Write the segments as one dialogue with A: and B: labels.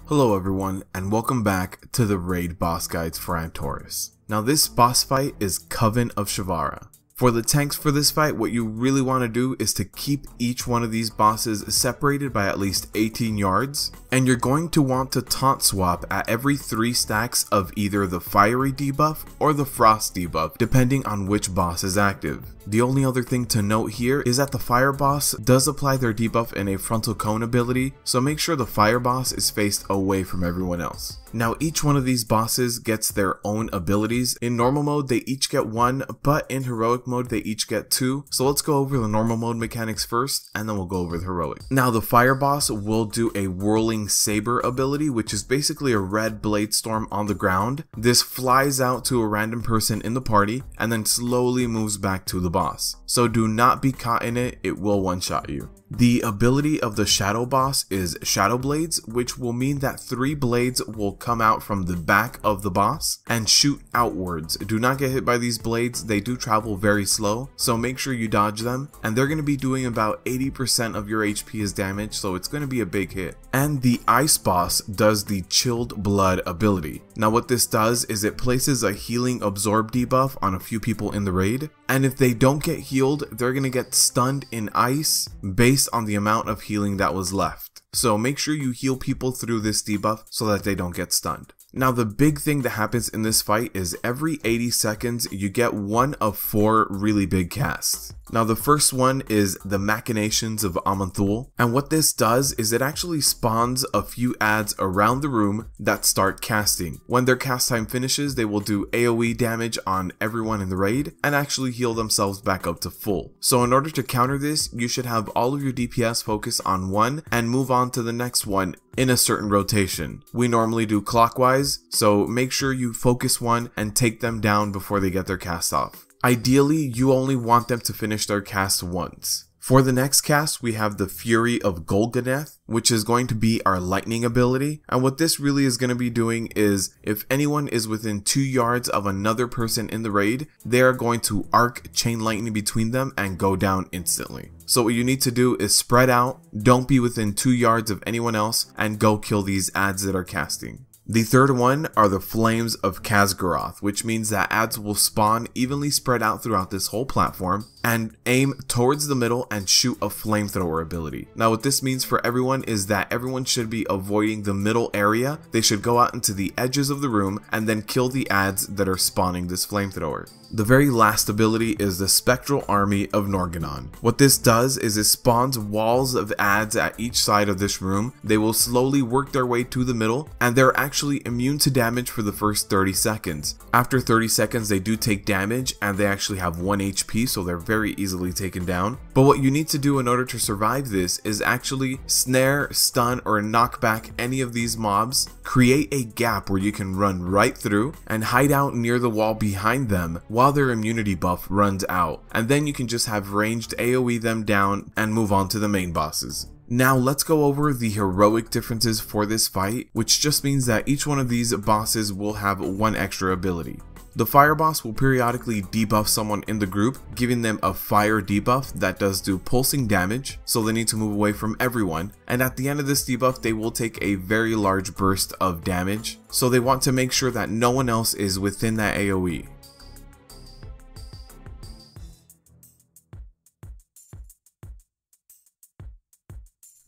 A: Hello everyone, and welcome back to the raid boss guides for Antorus. Now this boss fight is Coven of Shivarra. For the tanks for this fight, what you really want to do is to keep each one of these bosses separated by at least 18 yards, and you're going to want to taunt swap at every 3 stacks of either the fiery debuff or the frost debuff, depending on which boss is active. The only other thing to note here is that the fire boss does apply their debuff in a frontal cone ability, so make sure the fire boss is faced away from everyone else. Now each one of these bosses gets their own abilities. In normal mode they each get 1, but in heroic mode they each get 2. So let's go over the normal mode mechanics first, and then we'll go over the heroic. Now the fire boss will do a whirling saber ability, which is basically a red blade storm on the ground. This flies out to a random person in the party and then slowly moves back to the boss. So do not be caught in it, it will one-shot you. The ability of the shadow boss is shadow blades, which will mean that 3 blades will come out from the back of the boss and shoot outwards. Do not get hit by these blades, they do travel very slow, so make sure you dodge them, and they're going to be doing about 80% of your HP as damage, so it's going to be a big hit. And the ice boss does the chilled blood ability. Now what this does is it places a healing absorb debuff on a few people in the raid, and if they don't get healed, they're going to get stunned in ice based on the amount of healing that was left. So make sure you heal people through this debuff so that they don't get stunned. Now the big thing that happens in this fight is every 80 seconds you get 1 of 4 really big casts. Now the first one is the Machinations of Amanthul, and what this does is it actually spawns a few adds around the room that start casting. When their cast time finishes, they will do AoE damage on everyone in the raid and actually heal themselves back up to full. So in order to counter this, you should have all of your DPS focus on one and move on to the next one in a certain rotation. We normally do clockwise, so make sure you focus one and take them down before they get their cast off. Ideally, you only want them to finish their cast once. For the next cast, we have the Fury of Golganeth, which is going to be our lightning ability. And what this really is going to be doing is if anyone is within 2 yards of another person in the raid, they are going to arc chain lightning between them and go down instantly. So what you need to do is spread out, don't be within 2 yards of anyone else, and go kill these adds that are casting. The third one are the Flames of Khaz'goroth, which means that adds will spawn evenly spread out throughout this whole platform and aim towards the middle and shoot a flamethrower ability. Now what this means for everyone is that everyone should be avoiding the middle area. They should go out into the edges of the room and then kill the adds that are spawning this flamethrower. The very last ability is the Spectral Army of Norgannon. What this does is it spawns walls of adds at each side of this room. They will slowly work their way to the middle, and they're actually immune to damage for the first 30 seconds. After 30 seconds they do take damage, and they actually have 1 HP, so they're very easily taken down. But what you need to do in order to survive this is actually snare, stun, or knock back any of these mobs, create a gap where you can run right through and hide out near the wall behind them while their immunity buff runs out, and then you can just have ranged AoE them down and move on to the main bosses. Now let's go over the heroic differences for this fight, which just means that each one of these bosses will have 1 extra ability. The fire boss will periodically debuff someone in the group, giving them a fire debuff that does do pulsing damage, so they need to move away from everyone, and at the end of this debuff they will take a very large burst of damage, so they want to make sure that no one else is within that AoE.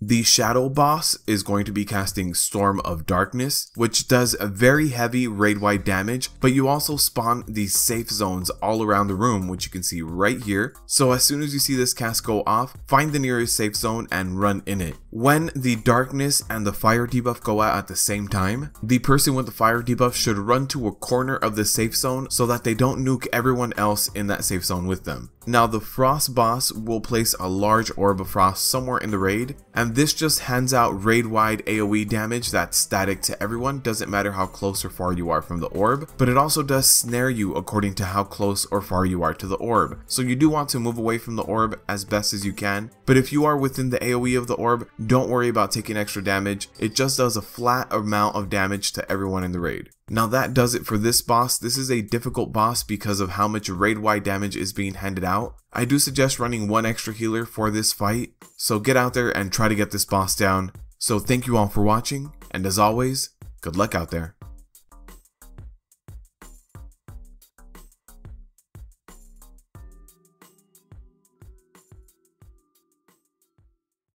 A: The Shadow Boss is going to be casting Storm of Darkness, which does a very heavy raid-wide damage, but you also spawn these safe zones all around the room, which you can see right here. So as soon as you see this cast go off, find the nearest safe zone and run in it. When the darkness and the fire debuff go out at the same time, the person with the fire debuff should run to a corner of the safe zone so that they don't nuke everyone else in that safe zone with them. Now the Frost Boss will place a large orb of frost somewhere in the raid, and this just hands out raid-wide AoE damage that's static to everyone, doesn't matter how close or far you are from the orb, but it also does snare you according to how close or far you are to the orb. So you do want to move away from the orb as best as you can, but if you are within the AoE of the orb, don't worry about taking extra damage, it just does a flat amount of damage to everyone in the raid. Now that does it for this boss. This is a difficult boss because of how much raid-wide damage is being handed out. I do suggest running 1 extra healer for this fight, so get out there and try to get this boss down. So thank you all for watching, And as always, good luck out there.